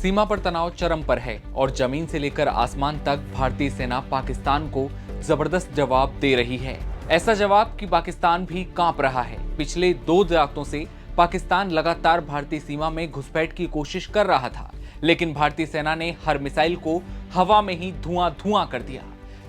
सीमा पर तनाव चरम पर है और जमीन से लेकर आसमान तक भारतीय सेना पाकिस्तान को जबरदस्त जवाब दे रही है। ऐसा जवाब कि पाकिस्तान भी कांप रहा है। पिछले 2 दशकों से पाकिस्तान लगातार भारतीय सीमा में घुसपैठ की कोशिश कर रहा था, लेकिन भारतीय सेना ने हर मिसाइल को हवा में ही धुआं कर दिया।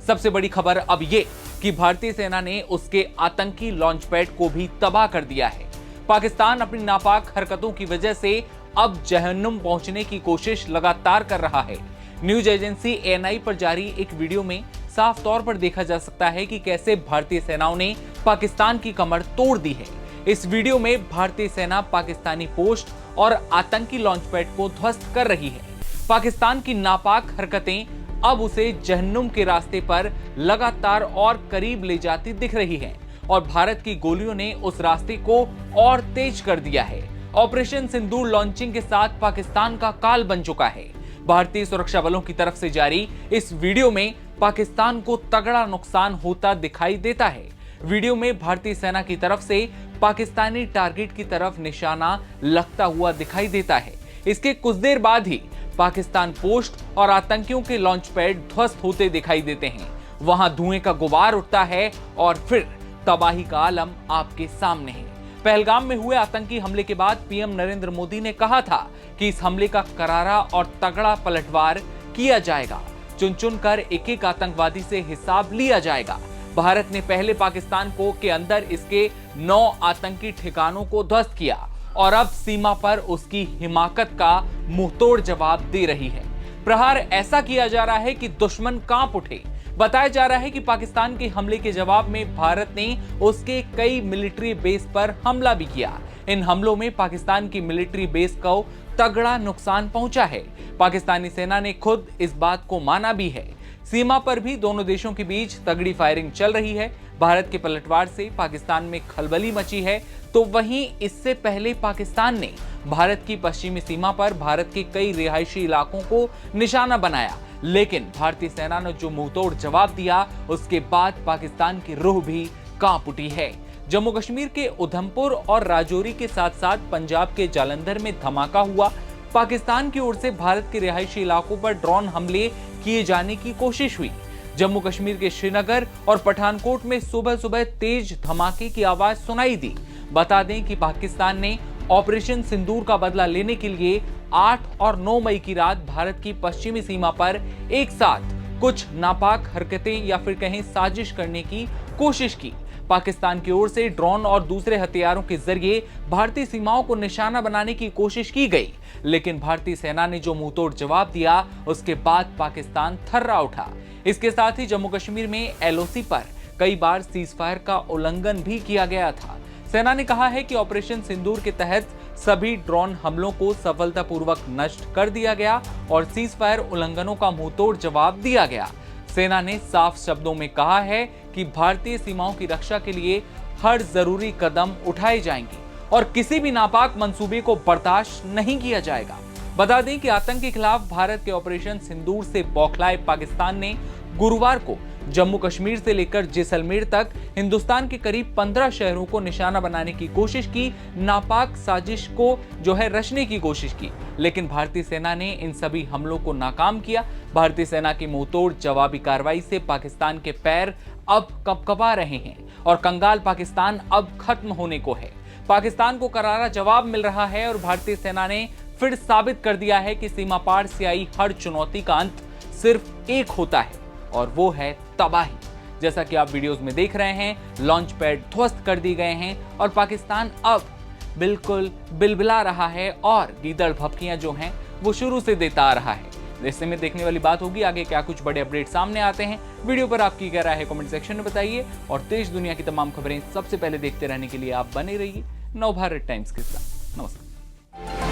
सबसे बड़ी खबर अब ये कि भारतीय सेना ने उसके आतंकी लॉन्च पैड को भी तबाह कर दिया है। पाकिस्तान अपनी नापाक हरकतों की वजह से अब जहन्नुम पहुंचने की कोशिश लगातार कर रहा है। न्यूज एजेंसी ANI पर जारी एक वीडियो में साफ तौर पर देखा जा सकता है कि कैसे भारतीय सेनाओं ने पाकिस्तान की कमर तोड़ दी है। इस वीडियो में भारतीय सेना पाकिस्तानी पोस्ट और आतंकी लॉन्च पैड को ध्वस्त कर रही है। पाकिस्तान की नापाक हरकतें अब उसे जहन्नुम के रास्ते पर लगातार और करीब ले जाती दिख रही हैं और भारत की गोलियों ने उस रास्ते को और तेज कर दिया है। ऑपरेशन सिंदूर लॉन्चिंग के साथ पाकिस्तान का काल बन चुका है। भारतीय सुरक्षा बलों की तरफ से जारी इस वीडियो में पाकिस्तान को तगड़ा नुकसान होता दिखाई देता है। वीडियो में भारतीय सेना की तरफ से पाकिस्तानी टारगेट की तरफ निशाना लगता हुआ दिखाई देता है। इसके कुछ देर बाद ही पाकिस्तान पोस्ट और आतंकियों के लॉन्च पैड ध्वस्त होते दिखाई देते हैं। वहां धुएं का गुबार उठता है और फिर तबाही का आलम आपके सामने है। पहलगाम में हुए आतंकी हमले के बाद पीएम नरेंद्र मोदी ने कहा था कि इस हमले का करारा और तगड़ा पलटवार किया जाएगा। चुन चुन कर एक आतंकवादी से हिसाब लिया जाएगा। भारत ने पहले पाकिस्तान के अंदर इसके 9 आतंकी ठिकानों को ध्वस्त किया और अब सीमा पर उसकी हिमाकत का मुंहतोड़ जवाब दे रही है। प्रहार ऐसा किया जा रहा है कि दुश्मन कांप उठे। बताया जा रहा है कि पाकिस्तान के हमले के जवाब में भारत ने उसके कई मिलिट्री बेस पर हमला भी किया। इन हमलों में पाकिस्तान की मिलिट्री बेस को तगड़ा नुकसान पहुंचा है। पाकिस्तानी सेना ने खुद इस बात को माना भी है। सीमा पर भी दोनों देशों के बीच तगड़ी फायरिंग चल रही है। भारत के पलटवार से पाकिस्तान में खलबली मची है, तो वहीं इससे पहले पाकिस्तान ने भारत की पश्चिमी सीमा पर भारत के कई रिहायशी इलाकों को निशाना बनाया, लेकिन भारतीय सेना ने जो मुंहतोड़ जवाब दिया उसके बाद पाकिस्तान की रूह भी कांप उठी है। जम्मू कश्मीर के उधमपुर और राजौरी के साथ साथ पंजाब के जालंधर में धमाका हुआ। पाकिस्तान की ओर से भारत के रिहायशी इलाकों पर ड्रोन हमले किए जाने की कोशिश हुई। जम्मू कश्मीर के श्रीनगर और पठानकोट में सुबह सुबह तेज धमाके की आवाज सुनाई दी। बता दें कि पाकिस्तान ने ऑपरेशन सिंदूर का बदला लेने के लिए 8 और 9 मई की रात भारत की पश्चिमी सीमा पर एक साथ कुछ नापाक हरकतें या फिर कहें साजिश करने की कोशिश की। पाकिस्तान की ओर से ड्रोन और दूसरे हथियारों के जरिए भारतीय सीमाओं को निशाना बनाने की कोशिश की गई, लेकिन भारतीय सेना ने जो मुंहतोड़ जवाब दिया उसके बाद पाकिस्तान थर्रा उठा। इसके साथ ही जम्मू कश्मीर में LOC पर कई बार सीजफायर का उल्लंघन भी किया गया था। सेना ने कहा है कि ऑपरेशन सिंदूर के तहत सभी ड्रोन हमलों को सफलतापूर्वक नष्ट कर दिया गया और सीजफायर उल्लंघनों का मुंहतोड़ जवाब दिया गया। सेना ने साफ शब्दों में कहा है कि भारतीय सीमाओं की रक्षा के लिए हर जरूरी कदम उठाए जाएंगे और किसी भी नापाक मंसूबे को बर्दाश्त नहीं किया जाएगा। बता दें कि आतंक के खिलाफ भारत के ऑपरेशन सिंदूर से बौखलाए पाकिस्तान ने गुरुवार को जम्मू कश्मीर से लेकर जैसलमेर तक हिंदुस्तान के करीब 15 शहरों को निशाना बनाने की कोशिश की, नापाक साजिश को रचने की कोशिश की, लेकिन भारतीय सेना ने इन सभी हमलों को नाकाम किया। भारतीय सेना की मुंहतोड़ जवाबी कार्रवाई से पाकिस्तान के पैर अब कपकपा रहे हैं और कंगाल पाकिस्तान अब खत्म होने को है। पाकिस्तान को करारा जवाब मिल रहा है और भारतीय सेना ने फिर साबित कर दिया है कि सीमा पार से आई हर चुनौती का अंत सिर्फ एक होता है और वो है तबाही। जैसा कि आप वीडियोस में देख रहे हैं, लॉन्च पैड ध्वस्त कर दिए गए हैं और पाकिस्तान अब बिल्कुल बिलबिला रहा है और गीदड़ भपकियां जो हैं वो शुरू से देता आ रहा है। ऐसे में देखने वाली बात होगी आगे क्या कुछ बड़े अपडेट सामने आते हैं। वीडियो पर आपकी क्या राय है कमेंट सेक्शन में बताइए और देश दुनिया की तमाम खबरें सबसे पहले देखते रहने के लिए आप बने रहिए नवभारत टाइम्स के साथ। नमस्कार।